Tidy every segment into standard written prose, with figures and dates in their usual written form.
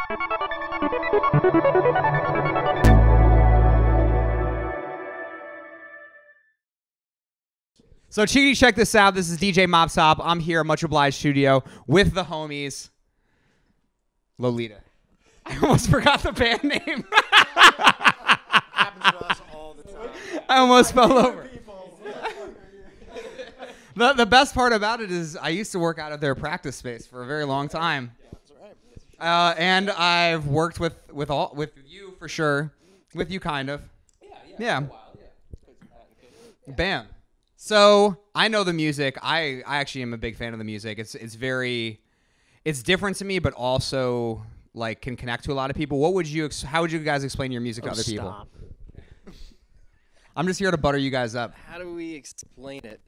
So, Cheaty, check this out. This is DJ Mopsop. I'm here at MuchObliged Studio with the homies. Lolita. I almost forgot the band name. Happens to us all the time. I almost fell over. The best part about it is I used to work out of their practice space for a very long time. That's right. And I've worked with you for sure. With you, kind of. Yeah. Bam. So I know the music. I actually am a big fan of the music. It's different to me, but also like can connect to a lot of people. How would you guys explain your music to other people? I'm just here to butter you guys up. How do we explain it?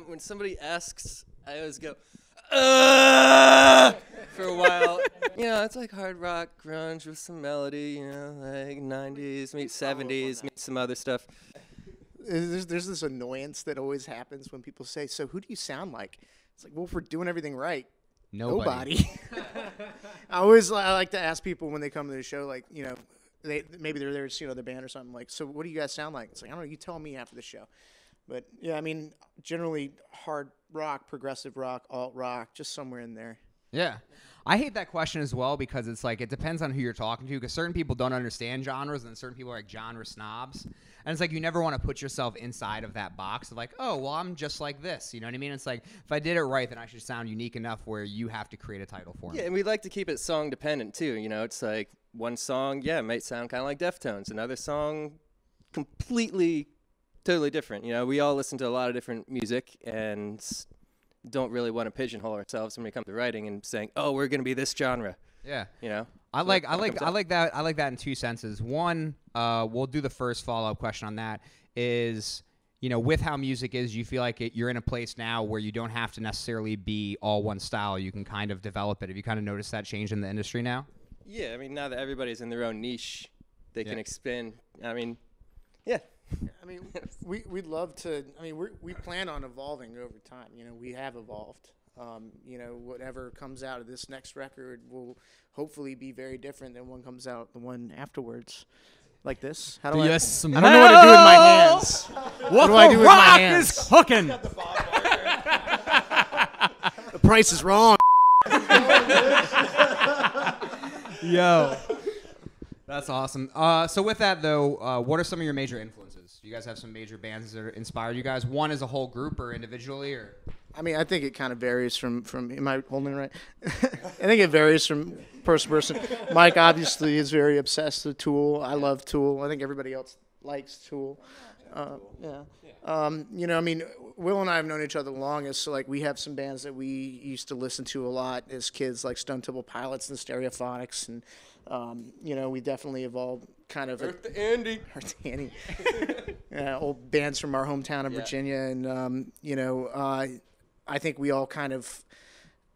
When somebody asks, I always go, for a while. You know, it's like hard rock, grunge with some melody, you know, like 90s, meet 70s, meet some other stuff. There's this annoyance that always happens when people say, so who do you sound like? It's like, well, if we're doing everything right, nobody. I like to ask people when they come to the show, like, you know, maybe they're there to see another band or something, like, so what do you guys sound like? It's like, I don't know, you tell me after the show. But, yeah, I mean, generally hard rock, progressive rock, alt rock, just somewhere in there. Yeah. I hate that question as well because it's like it depends on who you're talking to because certain people don't understand genres and certain people are like genre snobs. And it's like you never want to put yourself inside of that box of like, oh, well, I'm just like this. You know what I mean? It's like if I did it right, then I should sound unique enough where you have to create a title for me. Yeah, and we like to keep it song dependent too. You know, it's like one song, yeah, it might sound kind of like Deftones. Another song, completely, totally different. You know, we all listen to a lot of different music and don't really want to pigeonhole ourselves when we come to writing and saying, "Oh, we're going to be this genre." Yeah, you know. I like that in two senses. One, we'll do the first follow-up question on that. Is you know, with how music is, you feel like you're in a place now where you don't have to necessarily be all one style. You can kind of develop it. Have you kind of noticed that change in the industry now? Yeah, I mean, now that everybody's in their own niche, they can expand. I mean, yeah. I mean, we'd love to. I mean, we plan on evolving over time. You know, we have evolved. You know, whatever comes out of this next record will hopefully be very different than one comes out the one afterwards. Like this. How do I don't know what to do with my hands. What do I do with my hands? Is cooking. The price is wrong. Yo. That's awesome. So with that, though, what are some of your major influences? Do you guys have some major bands that inspired you guys? One as a whole group or individually? Or I mean, I think it kind of varies from am I holding it right? I think it varies from person to person. Mike obviously is very obsessed with Tool. I love Tool. I think everybody else likes Tool. You know, I mean, Will and I have known each other the longest, so like we have some bands that we used to listen to a lot as kids, like Stone Temple Pilots and the Stereophonics, and you know, we definitely evolved kind of. Earth to Andy. Earth to Andy. Old bands from our hometown of Virginia, and you know, I think we all kind of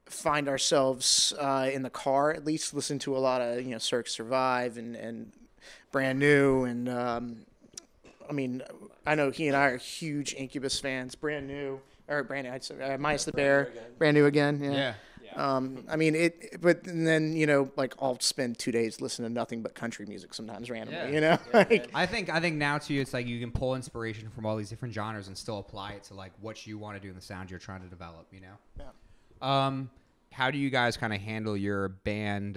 find ourselves in the car, at least, listen to a lot of, you know, Cirque Survive and Brand New, and I mean, I know he and I are huge Incubus fans. Brand New, I'd say, Minus the Bear, Brand New again. Yeah. I mean, but then, you know, like I'll spend 2 days listening to nothing but country music sometimes randomly, you know? I think now too, it's like you can pull inspiration from all these different genres and still apply it to like what you want to do in the sound you're trying to develop, you know? Yeah. How do you guys kind of handle your band,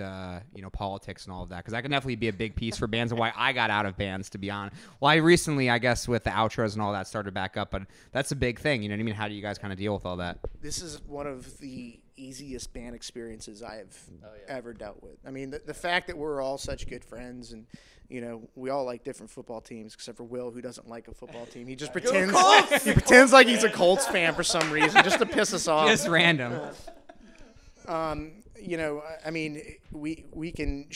you know, politics and all of that? Because that can definitely be a big piece for bands and why I got out of bands, to be honest. Well, I recently, I guess, with the outros and all that started back up, but that's a big thing. You know what I mean? How do you guys kind of deal with all that? This is one of the easiest band experiences I have ever dealt with. I mean, the fact that we're all such good friends and, you know, we all like different football teams except for Will, who doesn't like a football team. He just pretends like he's a Colts fan for some reason just to piss us off. Just random. You know, I mean, we can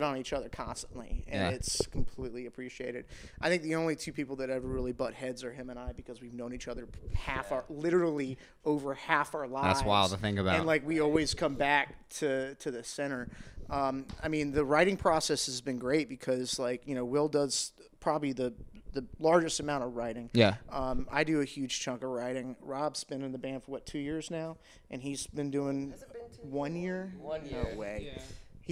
on each other constantly, and it's completely appreciated. I think the only two people that ever really butt heads are him and I, because we've known each other literally over half our lives. That's wild to think about. And like we always come back to the center. I mean, the writing process has been great because, like, you know, Will does probably the largest amount of writing. Yeah. I do a huge chunk of writing. Rob's been in the band for 2 years now, and he's been doing 1 year. 1 year. No way. Yeah.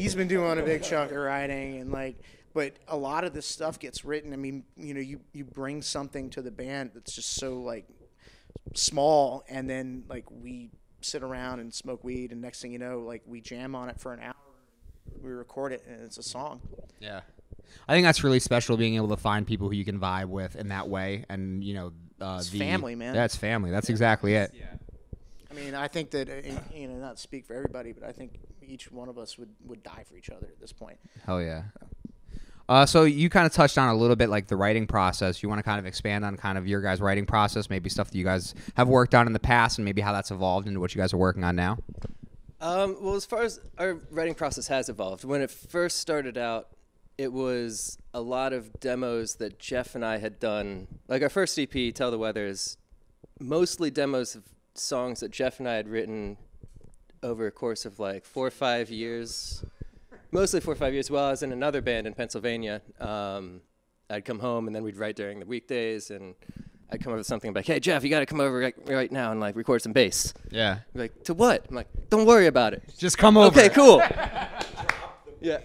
he's been doing a big chunk of writing, and like, but a lot of this stuff gets written. I mean, you know, you bring something to the band that's just so like small, and then like we sit around and smoke weed, and next thing you know, like we jam on it for an hour, we record it, and it's a song. Yeah. I think that's really special, being able to find people who you can vibe with in that way, and you know, it's family, man. That's family. That's exactly it. Yeah. I mean, I think that you know, not to speak for everybody, but I think each one of us would die for each other at this point. Hell yeah. So you kind of touched on a little bit like the writing process. You want to kind of expand on kind of your guys' writing process, maybe stuff that you guys have worked on in the past, and maybe how that's evolved into what you guys are working on now? Well, as far as our writing process has evolved, when it first started out, it was a lot of demos that Jeff and I had done. Like our first EP, Tell the Weather, is mostly demos of songs that Jeff and I had written over a course of like 4 or 5 years. Mostly 4 or 5 years. While I was in another band in Pennsylvania, I'd come home and then we'd write during the weekdays, and I'd come up with something like, "Hey Jeff, you got to come over right now and like record some bass." Yeah. Like, to what? I'm like, "Don't worry about it. Just come over." Okay, cool. Yeah.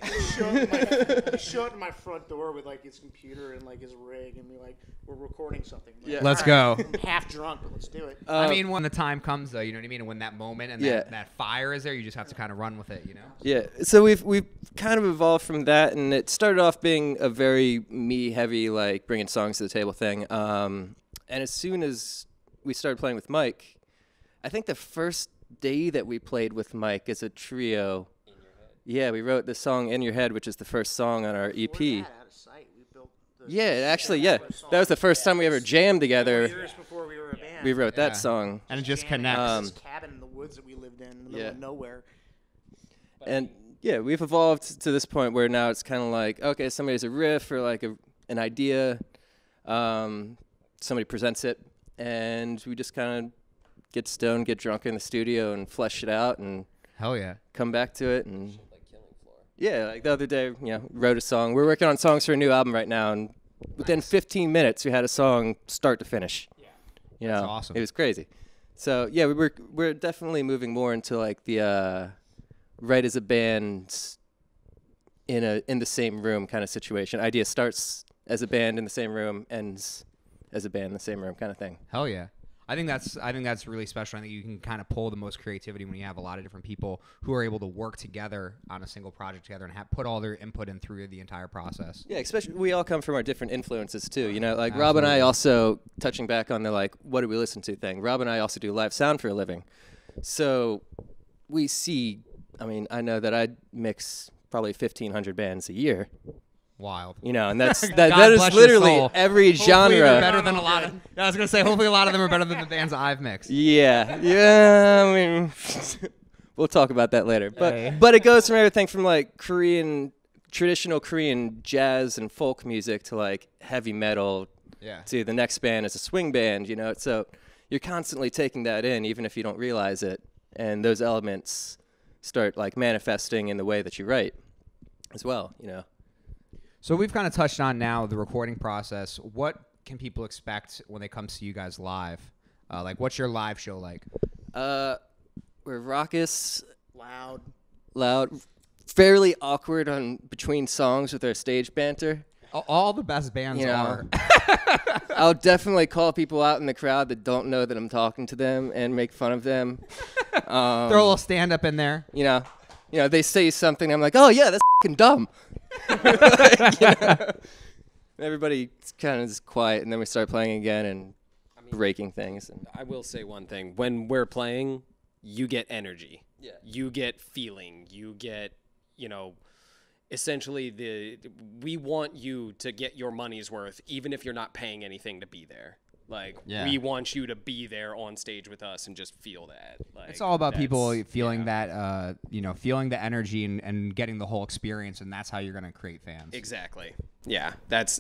Show it in my front door with like his computer and like his rig, and be like, "We're recording something." Like, Yeah. Let's go. I'm half drunk, but let's do it. I mean, when the time comes, though, you know what I mean? And when that moment and Yeah. that fire is there, you just have to kind of run with it, you know? Yeah, so we've kind of evolved from that, and it started off being a very me-heavy, like, bringing songs to the table thing. And as soon as we started playing with Mike, I think the first day that we played with Mike as a trio, yeah, we wrote the song In Your Head, which is the first song on our EP. Yeah, actually, yeah. That was the first time we ever jammed together. Years before we were a band. We wrote that song. And it just Jamming connects. this cabin in the woods that we lived in the middle of nowhere. And yeah, we've evolved to this point where now it's kind of like, okay, somebody has a riff or like an idea, somebody presents it, and we just kind of get stoned, get drunk in the studio, and flesh it out, and Hell yeah. come back to it. And yeah, like the other day, wrote a song. We're working on songs for a new album right now, and within 15 minutes, we had a song start to finish. Yeah, That's awesome. It was crazy. So yeah, we're definitely moving more into like the write as a band in the same room kind of situation. Idea starts as a band in the same room, ends as a band in the same room kind of thing. Hell yeah. I think that's really special. I think you can kind of pull the most creativity when you have a lot of different people who are able to work together on a single project together and put all their input in through the entire process. Yeah, especially we all come from our different influences too. Like Absolutely. Rob and I also, touching back on the like what do we listen to thing. Rob and I also do live sound for a living, so we see. I mean, I know that I mix probably 1,500 bands a year. Wild. And that God is bless your literally soul. every Hopefully genre. they're better than a lot of. I was gonna say, hopefully a lot of them are better than the bands I've mixed. Yeah. I mean, we'll talk about that later. But it goes from everything from like traditional Korean jazz and folk music to like heavy metal. Yeah. To the next band is a swing band. So you're constantly taking that in, even if you don't realize it, and those elements start like manifesting in the way that you write, as well. So we've kind of touched on now the recording process. What can people expect when they come see you guys live? Like, what's your live show like? We're raucous, Loud. fairly awkward on between songs with our stage banter. All the best bands are. I'll definitely call people out in the crowd that don't know that I'm talking to them and make fun of them. Throw a little stand-up in there. They say something. I'm like, oh yeah, that's fucking dumb. Everybody kind of is quiet, and then we start playing again and breaking things. And I will say one thing: when we're playing, you get energy. Yeah. You get feeling. You get, essentially we want you to get your money's worth, even if you're not paying anything to be there. Like, we want you to be there on stage with us and just feel that. Like, it's all about people feeling that, feeling the energy and getting the whole experience, and that's how you're going to create fans. Exactly. Yeah. That's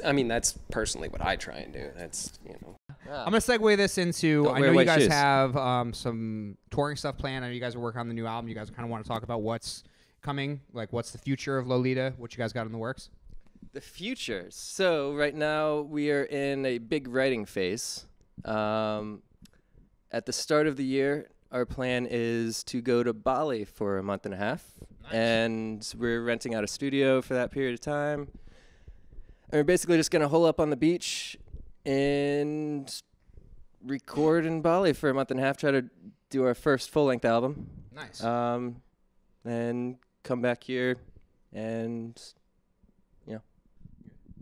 personally what I try and do. That's, I'm going to segue this into, Don't I wear know you white guys shoes. have some touring stuff planned. I know you guys are working on the new album. You guys kind of want to talk about what's coming, like what's the future of Lolita, what you guys got in the works? The future. So right now we are in a big writing phase. At the start of the year, our plan is to go to Bali for a month and a half. Nice. And we're renting out a studio for that period of time. And we're basically just going to hole up on the beach and record in Bali for a month and a half, try to do our first full-length album. Nice. And come back here and,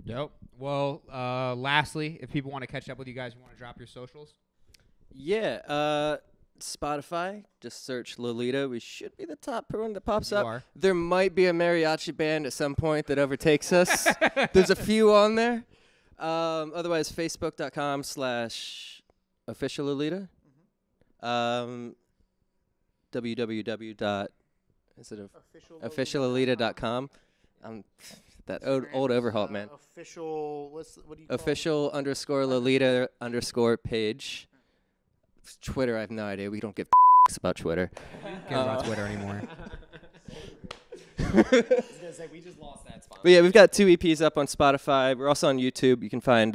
Dope. Well, lastly, if people want to catch up with you guys, you want to drop your socials? Yeah. Spotify, just search Lolita. We should be the top one that pops up. Are. There might be a mariachi band at some point that overtakes us. There's a few on there. Otherwise, facebook.com/official Lolita. www.officiallolita.com. That old overhaul, man. Official, what do you call Official_Lolita_ page. Twitter, I have no idea. We don't give about Twitter. Care about Twitter anymore. I was gonna say we just lost that spot. But yeah, we've got 2 EPs up on Spotify. We're also on YouTube. You can find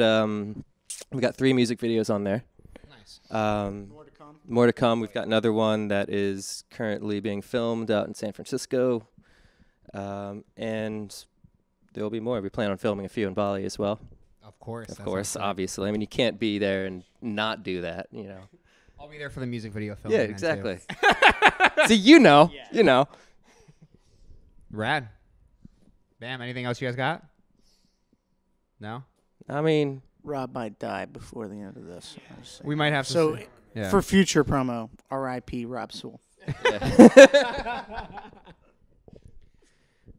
we got 3 music videos on there. Nice. More to come. More to come. We've got another one that is currently being filmed out in San Francisco, and there will be more. We plan on filming a few in Bali as well. Of course. Of course, obviously. I mean, you can't be there and not do that, I'll be there for the music video film. Yeah, exactly. So you know. Rad. Bam. Anything else you guys got? No? I mean, Rob might die before the end of this. We might have to. So, yeah. for future promo, R.I.P. Rob Sewell.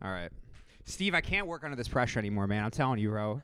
All right. Steve, I can't work under this pressure anymore, man. I'm telling you, bro.